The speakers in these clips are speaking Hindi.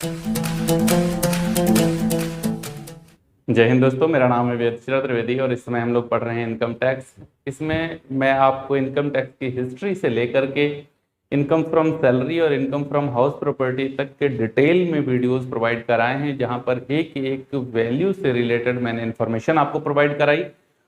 जय हिंद दोस्तों, मेरा नाम है वेदश्री त्रिवेदी और इस समय हम लोग पढ़ रहे हैं इनकम टैक्स। इसमें मैं आपको इनकम टैक्स की हिस्ट्री से लेकर के इनकम फ्रॉम सैलरी और इनकम फ्रॉम हाउस प्रॉपर्टी तक के डिटेल में वीडियोस प्रोवाइड कराए हैं, जहां पर एक एक वैल्यू से रिलेटेड मैंने इन्फॉर्मेशन आपको प्रोवाइड कराई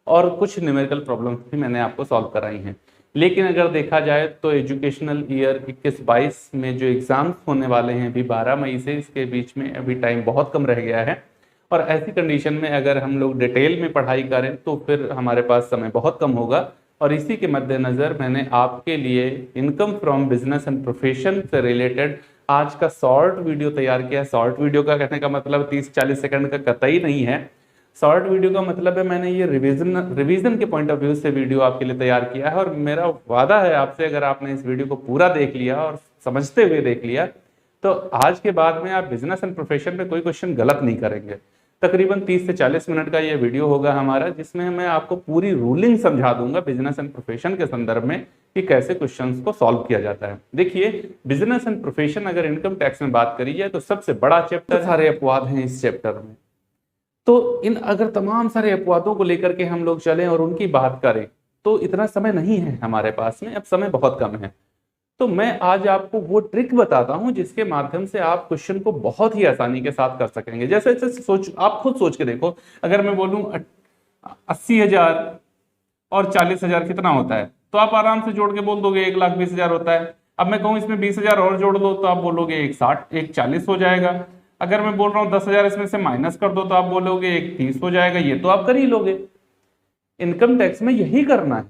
और कुछ न्यूमेरिकल प्रॉब्लम्स भी मैंने आपको सॉल्व कराई हैं। लेकिन अगर देखा जाए तो एजुकेशनल ईयर 21-22 में जो एग्जाम्स होने वाले हैं अभी 12 मई से, इसके बीच में अभी टाइम बहुत कम रह गया है और ऐसी कंडीशन में अगर हम लोग डिटेल में पढ़ाई करें तो फिर हमारे पास समय बहुत कम होगा। और इसी के मद्देनज़र मैंने आपके लिए income from business and profession से रिलेटेड आज का शॉर्ट वीडियो तैयार किया है। शॉर्ट वीडियो का कहने का मतलब 30-40 सेकंड का कतई नहीं है। शॉर्ट वीडियो का मतलब है मैंने ये रिवीजन के पॉइंट ऑफ व्यू से वीडियो आपके लिए तैयार किया है और मेरा वादा है आपसे, अगर आपने इस वीडियो को पूरा देख लिया और समझते हुए देख लिया तो आज के बाद में आप बिजनेस एंड प्रोफेशन में कोई क्वेश्चन गलत नहीं करेंगे। तकरीबन 30 से 40 मिनट का ये वीडियो होगा हमारा, जिसमें मैं आपको पूरी रूलिंग समझा दूंगा बिजनेस एंड प्रोफेशन के संदर्भ में कि कैसे क्वेश्चंस को सॉल्व किया जाता है। देखिए, बिजनेस एंड प्रोफेशन अगर इनकम टैक्स में बात करी जाए तो सबसे बड़ा चैप्टर, सारे अपवाद हैं इस चैप्टर में। तो इन अगर तमाम सारे अपवादों को लेकर के हम लोग चलें और उनकी बात करें तो इतना समय नहीं है हमारे पास में, अब समय बहुत कम है। तो मैं आज आपको वो ट्रिक बताता हूं जिसके माध्यम से आप क्वेश्चन को बहुत ही आसानी के साथ कर सकेंगे। जैसे आप खुद सोच के देखो, अगर मैं बोलूं 80,000 और 40,000 कितना होता है, तो आप आराम से जोड़ के बोल दोगे 1,20,000 होता है। अब मैं कहूं इसमें 20,000 और जोड़ दो तो आप बोलोगे 1,40 हो जाएगा। अगर मैं बोल रहा हूं 10,000 इसमें से माइनस कर दो तो आप बोलोगे 1,30 हो जाएगा। ये तो आप कर ही लोगे, इनकम टैक्स में यही करना है।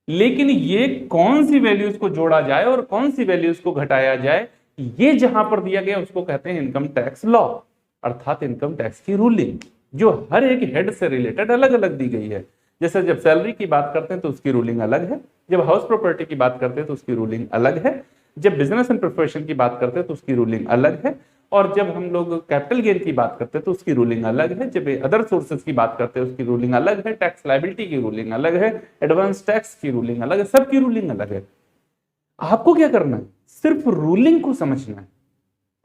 लेकिन ये कौन सी वैल्यूज को जोड़ा जाए और कौन सी वैल्यूज को घटाया जाए, ये जहां पर दिया गया उसको कहते हैं इनकम टैक्स लॉ, अर्थात इनकम टैक्स की रूलिंग, जो हर एक हेड से रिलेटेड अलग अलग दी गई है। जैसे जब सैलरी की बात करते हैं तो उसकी रूलिंग अलग है, जब हाउस प्रॉपर्टी की बात करते हैं तो उसकी रूलिंग अलग है, जब बिजनेस एंड प्रोफेशन की बात करते हैं तो उसकी रूलिंग अलग है, और जब हम लोग कैपिटल गेन की बात करते हैं तो उसकी रूलिंग अलग है, जब अदर सोर्सेज की बात करते हैं उसकी रूलिंग अलग है, टैक्स लायबिलिटी की रूलिंग अलग है, एडवांस टैक्स की रूलिंग अलग है, सबकी रूलिंग अलग है। आपको क्या करना है, सिर्फ रूलिंग को समझना है।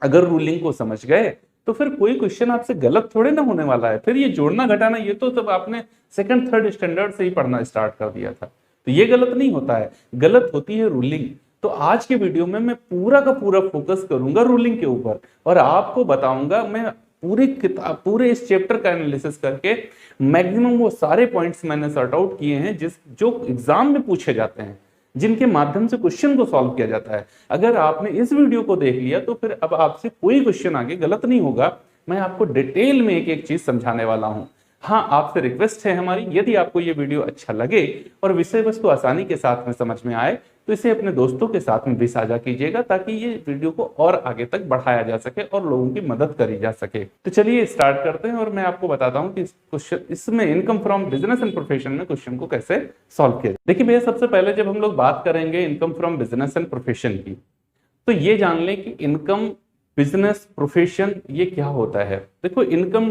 अगर रूलिंग को समझ गए तो फिर कोई क्वेश्चन आपसे गलत थोड़े ना होने वाला है। फिर ये जोड़ना घटाना ये तो तब आपने सेकंड थर्ड स्टैंडर्ड से ही पढ़ना स्टार्ट कर दिया था, तो ये गलत नहीं होता है, गलत होती है रूलिंग। तो आज के वीडियो में मैं पूरा का पूरा फोकस करूंगा रूलिंग के ऊपर और आपको बताऊंगा, मैं पूरी किताब पूरे इस चैप्टर का एनालिसिस करके मैक्सिमम वो सारे पॉइंट्स मैंने सॉर्ट आउट किए हैं जो एग्जाम में पूछे जाते हैं, जिनके माध्यम से क्वेश्चन को सॉल्व किया जाता है। अगर आपने इस वीडियो को देख लिया तो फिर अब आपसे कोई क्वेश्चन आगे गलत नहीं होगा। मैं आपको डिटेल में एक एक चीज समझाने वाला हूं। हाँ, आपसे रिक्वेस्ट है हमारी, यदि आपको ये वीडियो अच्छा लगे और विषय वस्तु आसानी के साथ में समझ में आए तो इसे अपने दोस्तों के साथ में भी साझा कीजिएगा, ताकि ये वीडियो को और आगे तक बढ़ाया जा सके और लोगों की मदद करी जा सके। तो चलिए स्टार्ट करते हैं और मैं आपको बताता हूं कि इसमें income from business and profession में क्वेश्चन को कैसे सॉल्व किया। देखिए भैया, सबसे पहले जब हम लोग बात करेंगे income from business and profession की, तो ये जान लें कि इनकम बिजनेस प्रोफेशन ये क्या होता है। देखो, इनकम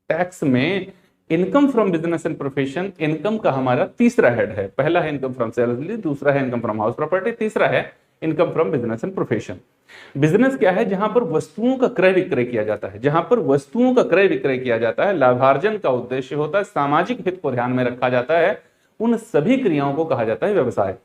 टैक्स में income from business and profession, income का हमारा तीसरा हेड है। पहला है इनकम फ्रॉम सैलरी, दूसरा है इनकम फ्रॉम हाउस प्रॉपर्टी, तीसरा है income from business and profession. Business क्या है, जहां पर वस्तुओं का क्रय विक्रय किया जाता है, जहां पर वस्तुओं का क्रय विक्रय किया जाता है, लाभार्जन का उद्देश्य होता है, सामाजिक हित को ध्यान में रखा जाता है, उन सभी क्रियाओं को कहा जाता है व्यवसाय।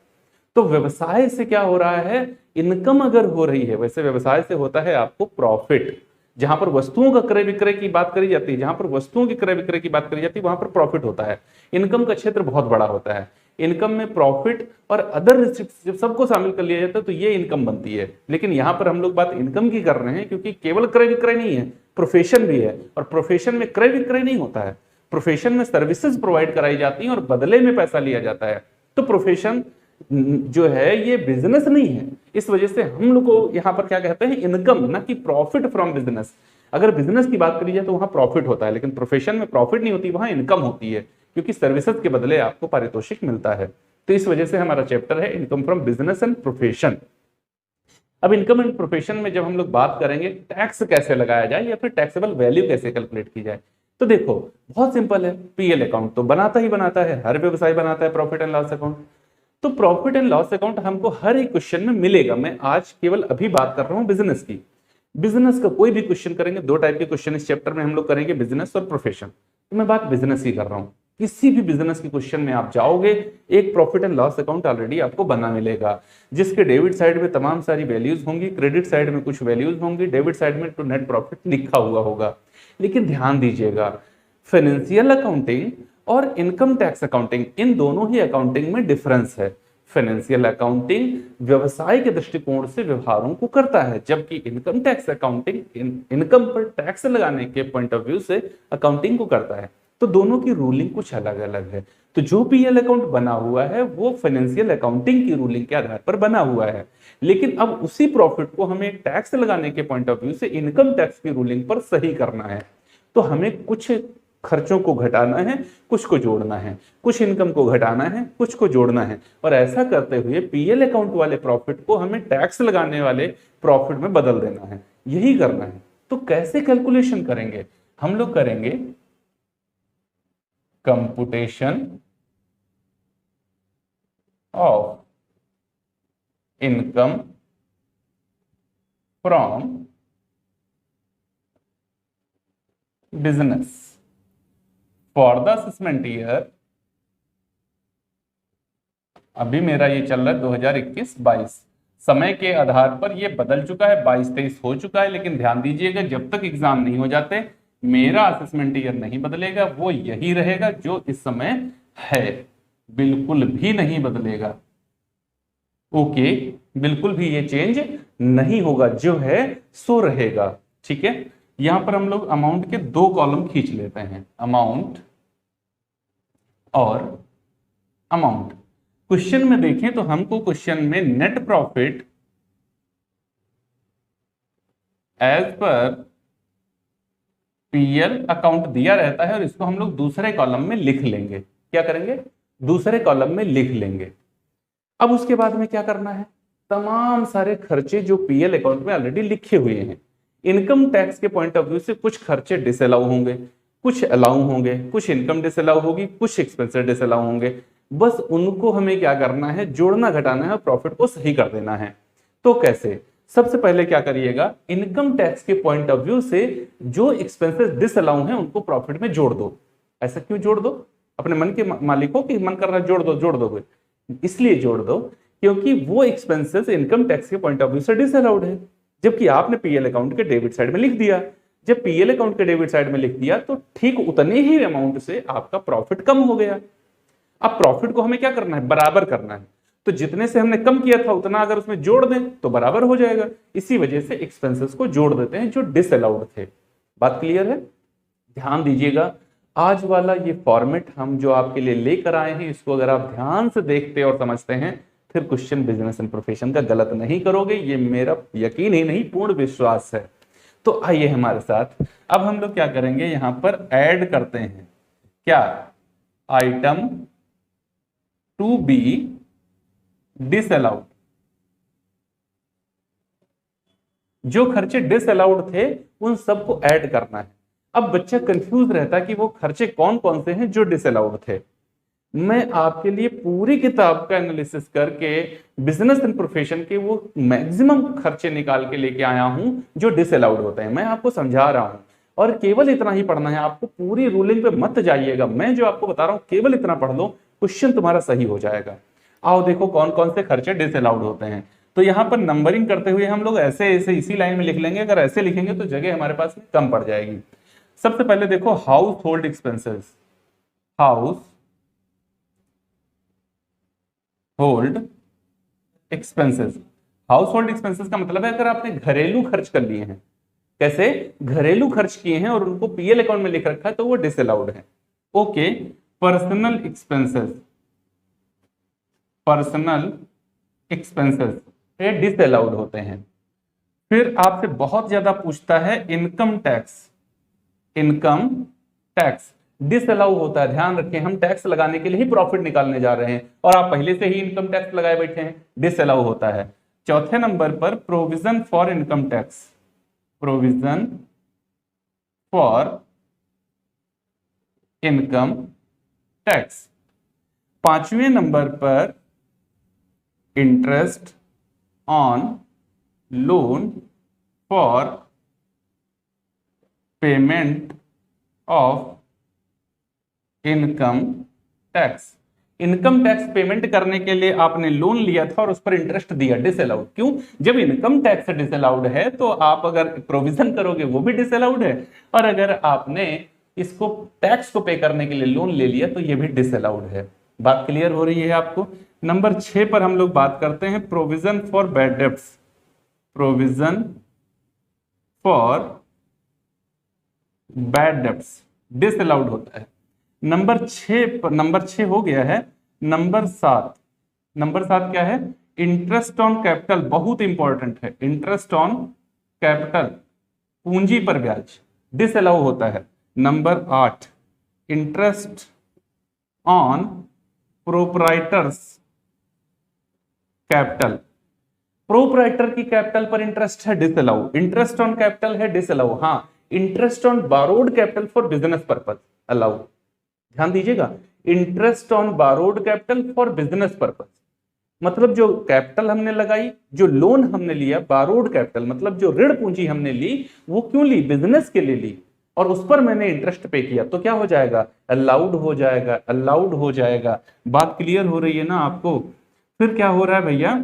तो व्यवसाय से क्या हो रहा है, इनकम अगर हो रही है, वैसे व्यवसाय से होता है आपको प्रॉफिट। जहां पर वस्तुओं का क्रय विक्रय की बात करी जाती है, जहां पर वस्तुओं की क्रय विक्रय की बात करी जाती है, वहां पर प्रॉफिट होता है। इनकम का क्षेत्र बहुत बड़ा होता है। इनकम में प्रॉफिट और अदर रिसिप्ट्स जब सबको शामिल कर लिया जाता है तो ये इनकम बनती है। लेकिन यहां पर हम लोग बात इनकम की कर रहे हैं, क्योंकि केवल क्रय विक्रय नहीं है, प्रोफेशन भी है, और प्रोफेशन में क्रय विक्रय नहीं होता है। प्रोफेशन में सर्विसेज प्रोवाइड कराई जाती हैं और बदले में पैसा लिया जाता है। तो प्रोफेशन जो है ये बिजनेस नहीं है। इस वजह से हम लोग को यहां पर क्या कहते हैं, इनकम, ना कि प्रॉफिट फ्रॉम बिजनेस। अगर बिजनेस की बात करी जाए तो वहां प्रॉफिट होता है, लेकिन प्रोफेशन में प्रॉफिट नहीं होती, वहां इनकम होती है, क्योंकि सर्विसेज के बदले आपको पारितोषिक मिलता है। तो इस वजह से हमारा चैप्टर है income from business and profession. अब इनकम एंड प्रोफेशन में जब हम लोग बात करेंगे टैक्स कैसे लगाया जाए या फिर टैक्सेबल वैल्यू कैसे कैलकुलेट की जाए, तो देखो बहुत सिंपल है। पीएल अकाउंट तो बनाता ही बनाता है, हर व्यवसाय बनाता है प्रॉफिट एंड लॉस अकाउंट। तो प्रॉफिट एंड लॉस अकाउंट हमको हर एक क्वेश्चन में मिलेगा। मैं आज केवल अभी बात कर रहा हूं बिजनेस की। बिजनेस का कोई भी क्वेश्चन करेंगे, दो टाइप के क्वेश्चन इस चैप्टर में हम लोग करेंगे, बिजनेस और प्रोफेशन। तो मैं बात बिजनेस की कर रहा हूं। किसी भी बिजनेस के क्वेश्चन में आप जाओगे, एक profit and loss account already आपको बना मिलेगा, जिसके डेबिट साइड में तमाम सारी वैल्यूज होंगी, क्रेडिट साइड में कुछ वैल्यूज होंगी, डेबिट साइड में टू नेट प्रॉफिट लिखा हुआ होगा। लेकिन ध्यान दीजिएगा, फाइनेंशियल अकाउंटिंग और इनकम टैक्स अकाउंटिंग, इन दोनों ही अकाउंटिंग में डिफरेंस है। फाइनेंशियल अकाउंटिंग व्यवसाय के दृष्टिकोण से व्यवहारों को करता है, जबकि इनकम टैक्स अकाउंटिंग इनकम पर टैक्स लगाने के पॉइंट ऑफ व्यू से अकाउंटिंग को करता है। तो दोनों की रूलिंग कुछ अलग अलग है। तो जो पीएल अकाउंट बना हुआ है वो फाइनेंशियल अकाउंटिंग की रूलिंग के आधार पर बना हुआ है, लेकिन अब उसी प्रॉफिट को हमें टैक्स लगाने के पॉइंट ऑफ व्यू से इनकम टैक्स की रूलिंग पर सही करना है। तो हमें कुछ खर्चों को घटाना है, कुछ को जोड़ना है, कुछ इनकम को घटाना है, कुछ को जोड़ना है, और ऐसा करते हुए पीएल अकाउंट वाले प्रॉफिट को हमें टैक्स लगाने वाले प्रॉफिट में बदल देना है, यही करना है। तो कैसे कैलकुलेशन करेंगे? हम लोग करेंगे computation of income from business for the assessment year. अभी मेरा ये चल रहा है 2021-22, समय के आधार पर ये बदल चुका है, 22-23 हो चुका है, लेकिन ध्यान दीजिएगा जब तक एग्जाम नहीं हो जाते मेरा असेसमेंट ईयर नहीं बदलेगा, वो यही रहेगा जो इस समय है, बिल्कुल भी नहीं बदलेगा। ओके, बिल्कुल भी ये चेंज नहीं होगा, जो है सो रहेगा। ठीक है, यहां पर हम लोग अमाउंट के दो कॉलम खींच लेते हैं, अमाउंट और अमाउंट। क्वेश्चन में देखें तो हमको क्वेश्चन में net profit as per PL account दिया रहता है, और इसको हम लोग दूसरे कॉलम में लिख लेंगे। क्या करेंगे? दूसरे कॉलम में लिख लेंगे। अब उसके बाद में क्या करना है? तमाम सारे खर्चे जो पीएल अकाउंट में ऑलरेडी लिखे हुए हैं, इनकम टैक्स के पॉइंट ऑफ व्यू से कुछ खर्चे डिसअलाउ होंगे, कुछ अलाउ होंगे, कुछ इनकम डिसअलाउ होगी, कुछ एक्सपेंसेस डिसअलाउ होंगे। बस उनको हमें क्या करना है? जोड़ना घटाना है और प्रॉफिट को सही कर देना है। तो कैसे? सबसे पहले क्या करिएगा, इनकम टैक्स के पॉइंट ऑफ व्यू से जो एक्सपेंसेस डिसअलाउ हैं उनको प्रॉफिट में जोड़ दो। ऐसा क्यों जोड़ दो? अपने मन के मालिक हो कि मन कर रहा है जोड़ दो, जोड़ दो, इसलिए जोड़ दो क्योंकि वो एक्सपेंसेस इनकम टैक्स के पॉइंट ऑफ व्यू से डिसअलाउड है, जबकि आपने पीएल अकाउंट के डेबिट साइड में लिख दिया। जब पीएल अकाउंट के डेबिट साइड में लिख दिया तो ठीक उतने ही अमाउंट से आपका प्रॉफिट कम हो गया। अब प्रॉफिट को हमें क्या करना है? बराबर करना है। तो जितने से हमने कम किया था उतना अगर उसमें जोड़ दें तो बराबर हो जाएगा। इसी वजह से एक्सपेंसेस को जोड़ देते हैं जो डिसअलाउड थे। बात क्लियर है? ध्यान दीजिएगा, आज वाला ये फॉर्मेट हम जो आपके लिए लेकर आए हैं, इसको अगर आप ध्यान से देखते और समझते हैं फिर क्वेश्चन बिजनेस एंड प्रोफेशन का गलत नहीं करोगे, ये मेरा यकीन ही नहीं पूर्ण विश्वास है। तो आइए हमारे साथ, अब हम लोग क्या करेंगे, यहां पर ऐड करते हैं क्या? Item to be disallowed. जो खर्चे डिसअलाउड थे उन सबको ऐड करना है। अब बच्चा कंफ्यूज रहता है कि वो खर्चे कौन कौन से हैं जो डिसअलाउड थे। मैं आपके लिए पूरी किताब का एनालिसिस करके बिजनेस एंड प्रोफेशन के वो मैक्सिमम खर्चे निकाल के लेके आया हूं जो डिसअलाउड होते हैं। मैं आपको समझा रहा हूं और केवल इतना ही पढ़ना है आपको, पूरी रूलिंग पे मत जाइएगा। मैं जो आपको बता रहा हूं केवल इतना पढ़ लो, क्वेश्चन तुम्हारा सही हो जाएगा। आओ देखो कौन कौन से खर्चे डिसअलाउड होते हैं। तो यहां पर नंबरिंग करते हुए हम लोग ऐसे ऐसे इसी लाइन में लिख लेंगे। अगर ऐसे लिखेंगे तो जगह हमारे पास में कम पड़ जाएगी। सबसे पहले देखो house hold expenses, house hold expenses. House hold expenses का मतलब है अगर आपने घरेलू खर्च कर लिए हैं, कैसे घरेलू खर्च किए हैं और उनको पीएल अकाउंट में लिख रखा है तो वो डिसअलाउड है। Okay, personal expenses, personal expenses ये डिसअलाउड होते हैं। फिर आपसे बहुत ज्यादा पूछता है income tax, income tax disallow होता है। ध्यान रखें, हम टैक्स लगाने के लिए ही प्रॉफिट निकालने जा रहे हैं और आप पहले से ही इनकम टैक्स लगाए बैठे हैं, डिसअलाउ होता है। चौथे नंबर पर provision for income tax, provision for income tax. पांचवें नंबर पर interest on loan for payment of income tax. Income tax payment करने के लिए आपने लोन लिया था और उस पर इंटरेस्ट दिया, डिसअलाउड। क्यों? जब इनकम टैक्स डिसअलाउड है तो आप अगर प्रोविजन करोगे वो भी डिसअलाउड है, और अगर आपने इसको टैक्स को पे करने के लिए लोन ले लिया तो ये भी डिसअलाउड है। बात क्लियर हो रही है आपको? नंबर 6 पर हम लोग बात करते हैं provision for bad debts. Provision for bad debts disallowed होता है। नंबर 6 हो गया है। नंबर 7 क्या है? इंटरेस्ट ऑन कैपिटल, बहुत इंपॉर्टेंट है। इंटरेस्ट ऑन कैपिटल, पूंजी पर ब्याज, डिसअलाउ होता है। Number 8 interest on proprietors capital. Proprietor की कैपिटल पर इंटरेस्ट है, डिसअलाउ। इंटरेस्ट ऑन कैपिटल है, डिसअलाउ। हाँ, interest on borrowed capital for business purpose, allow. ध्यान दीजिएगा, interest on borrowed capital for business purpose, मतलब जो कैपिटल हमने लगाई, जो लोन हमने लिया, बारोड कैपिटल मतलब जो ऋण पूंजी हमने ली, वो क्यों ली? बिजनेस के लिए ली, और उस पर मैंने इंटरेस्ट पे किया, तो क्या हो जाएगा? अलाउड हो जाएगा, अलाउड हो जाएगा। बात क्लियर हो रही है ना आपको? फिर क्या हो रहा है भैया?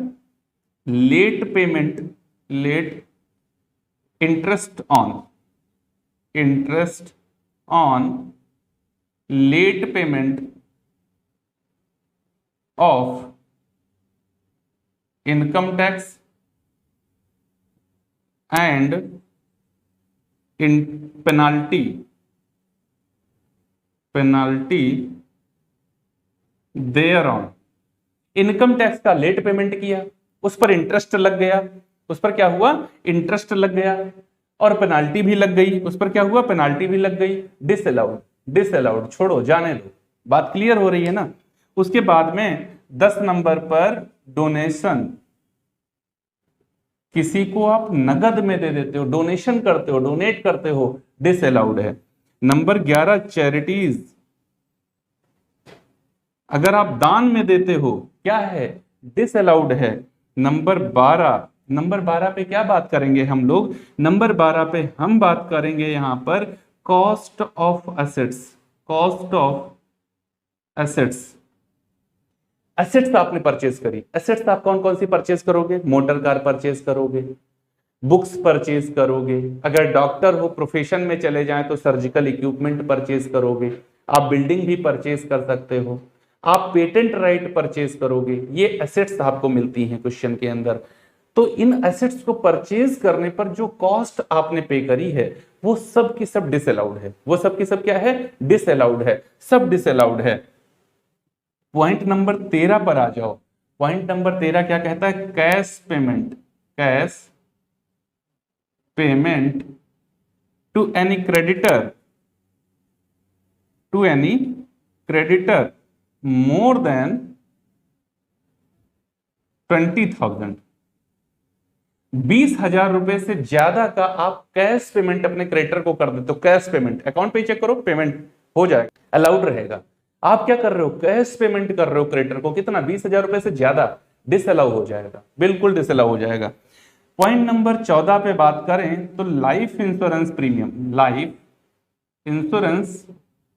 Late payment, late interest on late payment of income tax and in penalty thereon. Income tax का लेट पेमेंट किया, उस पर इंटरेस्ट लग गया, उस पर क्या हुआ? इंटरेस्ट लग गया, और पेनाल्टी भी लग गई, उस पर क्या हुआ? पेनाल्टी भी लग गई, डिसअलाउड। डिसअलाउड छोड़ो, जाने दो। बात क्लियर हो रही है ना? उसके बाद में 10 नंबर पर डोनेशन, किसी को आप नगद में दे देते हो, डोनेशन करते हो, डोनेट करते हो, डिसअलाउड है। नंबर 11 चैरिटीज, अगर आप दान में देते हो, क्या है? डिसअलाउड है। नंबर 12 पे क्या बात करेंगे हम लोग? नंबर 12 पे हम बात करेंगे यहां पर cost of assets. Cost of assets, assets आपने परचेज करी। एसेट्स आप कौन कौन सी परचेज करोगे? मोटर कार परचेज करोगे, बुक्स परचेज करोगे, अगर डॉक्टर हो, प्रोफेशन में चले जाएं तो सर्जिकल इक्विपमेंट परचेज करोगे, आप बिल्डिंग भी परचेज कर सकते हो, आप पेटेंट राइट परचेज करोगे। ये एसेट्स आपको मिलती हैं क्वेश्चन के अंदर। तो इन एसेट्स को परचेज करने पर जो कॉस्ट आपने पे करी है वो सब की सब डिसअलाउड है। वो सब की सब क्या है? डिसअलाउड है, सब डिसअलाउड है। पॉइंट नंबर 13 पर आ जाओ। पॉइंट नंबर 13 क्या कहता है? Cash payment, cash payment to any creditor, to any creditor more than 20,000। 20,000 रुपए से ज्यादा का आप कैश पेमेंट अपने क्रेडिटर को कर देते हो। कैश पेमेंट, अकाउंट पे चेक करो, पेमेंट हो जाएगा, अलाउड रहेगा। आप क्या कर रहे हो? कैश पेमेंट कर रहे हो क्रेडिटर को, कितना? 20,000 रुपए से ज्यादा, डिसअलाउ हो जाएगा, बिल्कुल डिसअलाउ हो जाएगा। पॉइंट नंबर 14 पे बात करें तो life insurance premium, life insurance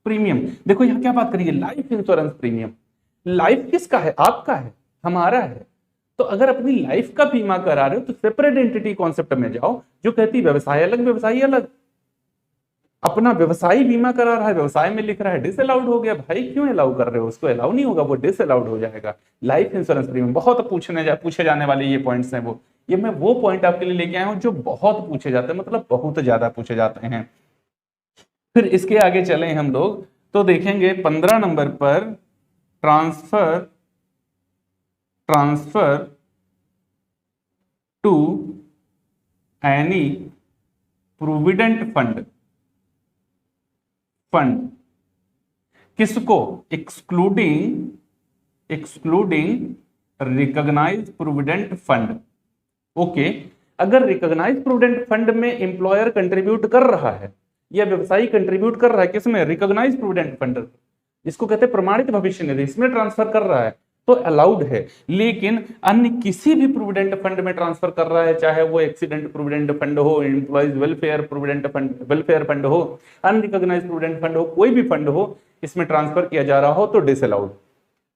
premium. देखो यहां क्या बात करिए? Life insurance premium. लाइफ किसका है? आपका है, हमारा है। तो अगर अपनी लाइफ का बीमा करा रहे हो तो सेपरेट एंटिटी कॉन्सेप्ट में जाओ, जो कहती व्यवसाय अलग व्यवसायी अलग। अपना व्यवसायी बीमा करा रहा है, व्यवसाय में लिख रहा है, डिसअलाउड हो गया। भाई क्यों अलाउ कर रहे हो? उसको अलाउ नहीं होगा, वो डिसअलाउड हो जाएगा। लाइफ इंश्योरेंस प्रीमियम बहुत पूछे जाने वाले ये पॉइंट्स हैं। वो ये मैं वो पॉइंट आपके लिए लेके आया हूं जो बहुत पूछे जाते हैं, मतलब बहुत ज्यादा पूछे जाते हैं। फिर इसके आगे चले हम लोग तो देखेंगे 15 नंबर पर transfer to any provident fund, किसको? Excluding recognised provident fund. Okay, अगर रिकॉग्नाइज्ड प्रोविडेंट फंड में एम्प्लॉयर कंट्रीब्यूट कर रहा है या व्यवसायी कंट्रीब्यूट कर रहा है, किसमें? रिकॉग्नाइज्ड प्रोविडेंट फंड, जिसको कहते हैं प्रमाणित भविष्य निधि, इसमें ट्रांसफर कर रहा है, तो अलाउड है। लेकिन अन्य किसी भी प्रोविडेंट फंड में ट्रांसफर कर रहा है, चाहे वो एक्सीडेंट प्रोविडेंट फंड हो, employees welfare provident fund, welfare fund हो, अनरिकॉग्नाइज्ड प्रोविडेंट फंड हो, कोई भी फंड हो, इसमें ट्रांसफर किया जा रहा हो तो डिसअलाउड।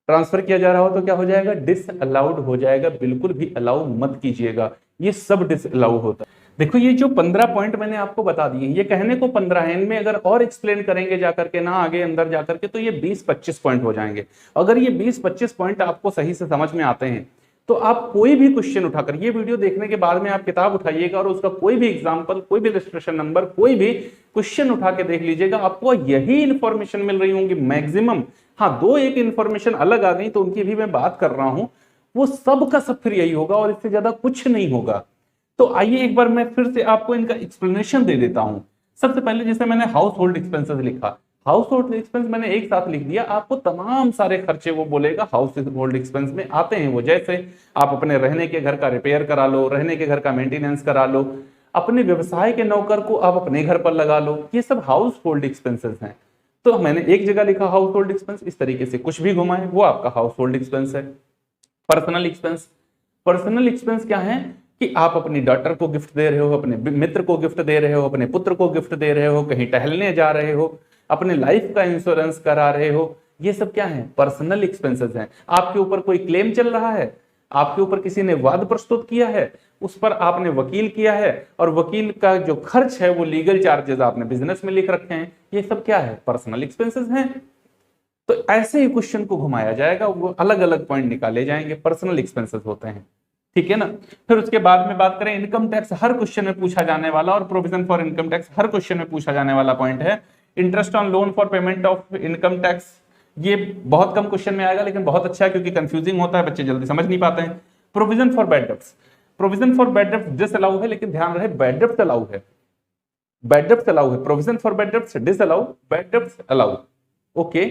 ट्रांसफर किया जा रहा हो तो क्या हो जाएगा? डिसअलाउड हो जाएगा। बिल्कुल भी अलाउ मत कीजिएगा, ये सब डिसअलाउ होता है। देखो ये जो 15 पॉइंट मैंने आपको बता दिए, ये कहने को 15 है, इनमें अगर और एक्सप्लेन करेंगे जाकर के ना आगे अंदर जाकर के, तो ये 20-25 पॉइंट हो जाएंगे। अगर ये 20-25 पॉइंट आपको सही से समझ में आते हैं तो आप कोई भी क्वेश्चन उठाकर, ये वीडियो देखने के बाद में आप किताब उठाइएगा और उसका कोई भी एग्जाम्पल, कोई भी इलस्ट्रेशन नंबर, कोई भी क्वेश्चन उठा के देख लीजिएगा, आपको यही इंफॉर्मेशन मिल रही होंगी मैक्सिमम। हाँ, दो एक इंफॉर्मेशन अलग आ गई तो उनकी भी मैं बात कर रहा हूं, वो सब का सब फिर यही होगा और इससे ज्यादा कुछ नहीं होगा। तो आइए एक बार मैं फिर से आपको इनका एक्सप्लेनेशन दे देता हूं। सबसे पहले जैसे मैंने हाउस होल्ड एक्सपेंसेस लिखा, हाउस होल्ड एक्सपेंस मैंने एक साथ लिख दिया, आपको तमाम सारे खर्चे वो बोलेगा हाउस होल्ड एक्सपेंस में आते हैं। वो जैसे आप अपने रहने के घर का रिपेयर करा लो, रहने के घर का मेंटेनेंस करा लो, अपने व्यवसाय के नौकर को आप अपने घर पर लगा लो, ये सब हाउस होल्ड एक्सपेंसेस हैं। तो मैंने एक जगह लिखा हाउस होल्ड एक्सपेंस, इस तरीके से कुछ भी घुमाए वो आपका हाउस होल्ड एक्सपेंस है। पर्सनल एक्सपेंस, पर्सनल एक्सपेंस क्या है कि आप अपनी डॉटर को गिफ्ट दे रहे हो, अपने मित्र को गिफ्ट दे रहे हो, अपने पुत्र को गिफ्ट दे रहे हो, कहीं टहलने जा रहे हो, अपने लाइफ का इंश्योरेंस करा रहे हो, ये सब क्या है? पर्सनल एक्सपेंसेस हैं। आपके ऊपर कोई क्लेम चल रहा है, आपके ऊपर किसी ने वाद प्रस्तुत किया है, उस पर आपने वकील किया है और वकील का जो खर्च है वो लीगल चार्जेस आपने बिजनेस में लिख रखे हैं, ये सब क्या है? पर्सनल एक्सपेंसेस हैं। तो ऐसे ही क्वेश्चन को घुमाया जाएगा, वो अलग अलग पॉइंट निकाले जाएंगे, पर्सनल एक्सपेंसेस होते हैं, ठीक है ना। फिर उसके बाद में बात करें इनकम टैक्स, हर क्वेश्चन में पूछा जाने वाला, और provision for income tax her question में पूछा जाने वाला पॉइंट है। Interest on loan for payment of income tax, ये बहुत कम क्वेश्चन में आएगा लेकिन बहुत अच्छा है क्योंकि कंफ्यूजिंग होता है, बच्चे जल्दी समझ नहीं पाते हैं। Provision for bad debts, provision for bad debts disallow है, लेकिन ध्यान रहे बैड डेब्ट्स अलाउ है, बैड डेब्ट्स अलाउ है, provision for bad debts disallow, bad debts allow. Okay,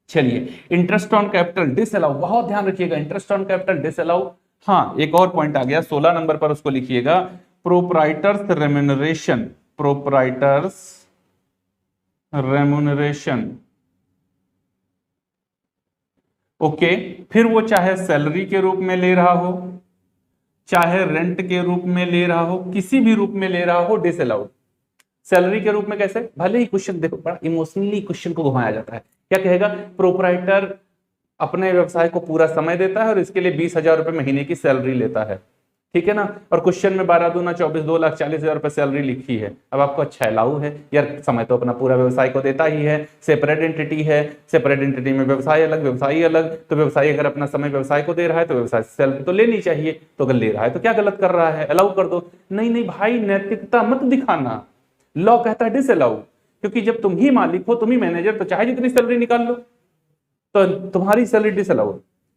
चलिए इंटरेस्ट ऑन कैपिटल डिसअलाउ, बहुत ध्यान रखिएगा, इंटरेस्ट ऑन कैपिटल डिसअलाउ। हाँ, एक और पॉइंट आ गया 16 नंबर पर, उसको लिखिएगा, proprietors remuneration, proprietors remuneration. Okay, फिर वो चाहे सैलरी के रूप में ले रहा हो, चाहे रेंट के रूप में ले रहा हो, किसी भी रूप में ले रहा हो, डिसअलाउड। सैलरी के रूप में कैसे? भले ही क्वेश्चन देखो बड़ा इमोशनली क्वेश्चन को घुमाया जाता है, क्या कहेगा? प्रोप्राइटर अपने व्यवसाय को पूरा समय देता है और इसके लिए 20,000 रुपए महीने की सैलरी लेता है, ठीक है ना। और क्वेश्चन में 12 दूना 24, 2,40,000 रुपए सैलरी लिखी है। अब आपको अच्छा अलाउ है यार, समय तो अपना पूरा व्यवसाय को देता ही है, सेपरेट एंटिटी है, सेपरेट एंटिटी में व्यवसाय अलग, व्यवसायी अलग, तो व्यवसायी अगर अपना समय व्यवसाय को दे रहा है तो व्यवसाय से सैलरी तो लेनी चाहिए, तो अगर ले रहा है तो क्या गलत कर रहा है? अलाउ कर दो। नहीं नहीं भाई, नैतिकता मत दिखाना, लॉ कहता है डिसअलाउ, क्योंकि जब तुम ही मालिक हो, तुम ही मैनेजर, तो चाहे जितनी सैलरी निकाल लो, तो तुम्हारी सैलरी डिसअलाउ।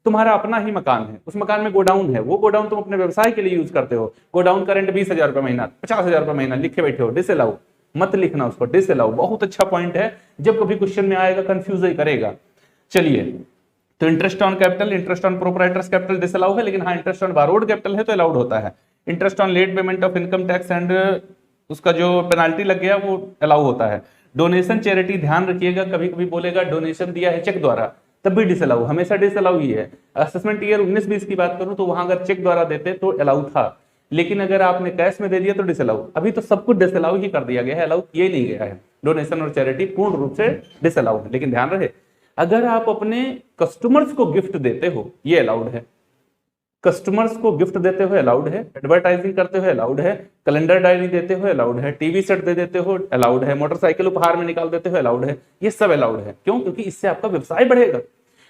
तुम्हारा अपना ही मकान है, उस मकान में गोडाउन है, वो गोडाउन तुम अपने व्यवसाय के लिए यूज करते हो, गोडाउन का रेंट 20,000 रुपए महीना, 50,000 रुपए महीना लिखे बैठे हो, डिसअलाउ। मत लिखना उसको, डिसअलाउ। बहुत अच्छा पॉइंट है, जब कभी क्वेश्चन में आएगा कंफ्यूज ही करेगा। चलिए, तो interest on capital, interest on proprietors capital disallow है, लेकिन हाँ इंटरेस्ट ऑन बारोड कैपिटल है तो अलाउड होता है। Interest on late payment of income tax and उसका जो पेनाल्टी लग गया वो अलाउ होता है। डोनेशन चैरिटी, ध्यान रखिएगा, कभी कभी बोलेगा डोनेशन दिया है चेक द्वारा, तब भी डिसअलाउ, हमेशा डिसअलाउ ही है। असेसमेंट ईयर 19-20 की बात करूं तो वहां अगर चेक द्वारा देते तो अलाउ था, लेकिन अगर आपने कैश में दे दिया तो डिसअलाउ। अभी तो सब कुछ डिसअलाउ ही कर दिया गया है, अलाउ किया ही नहीं गया है। डोनेशन और चैरिटी पूर्ण रूप से डिसअलाउ है, लेकिन ध्यान रहे अगर आप अपने कस्टमर्स को गिफ्ट देते हो ये अलाउड है, कस्टमर्स को गिफ्ट देते हुए अलाउड है, एडवर्टाइजिंग करते हुए अलाउड है, कैलेंडर डायरी देते हुए अलाउड है, टीवी सेट दे देते हो अलाउड है, मोटरसाइकिल उपहार में निकाल देते हुए अलाउड है, ये सब अलाउड है। क्यों? क्योंकि इससे आपका व्यवसाय बढ़ेगा,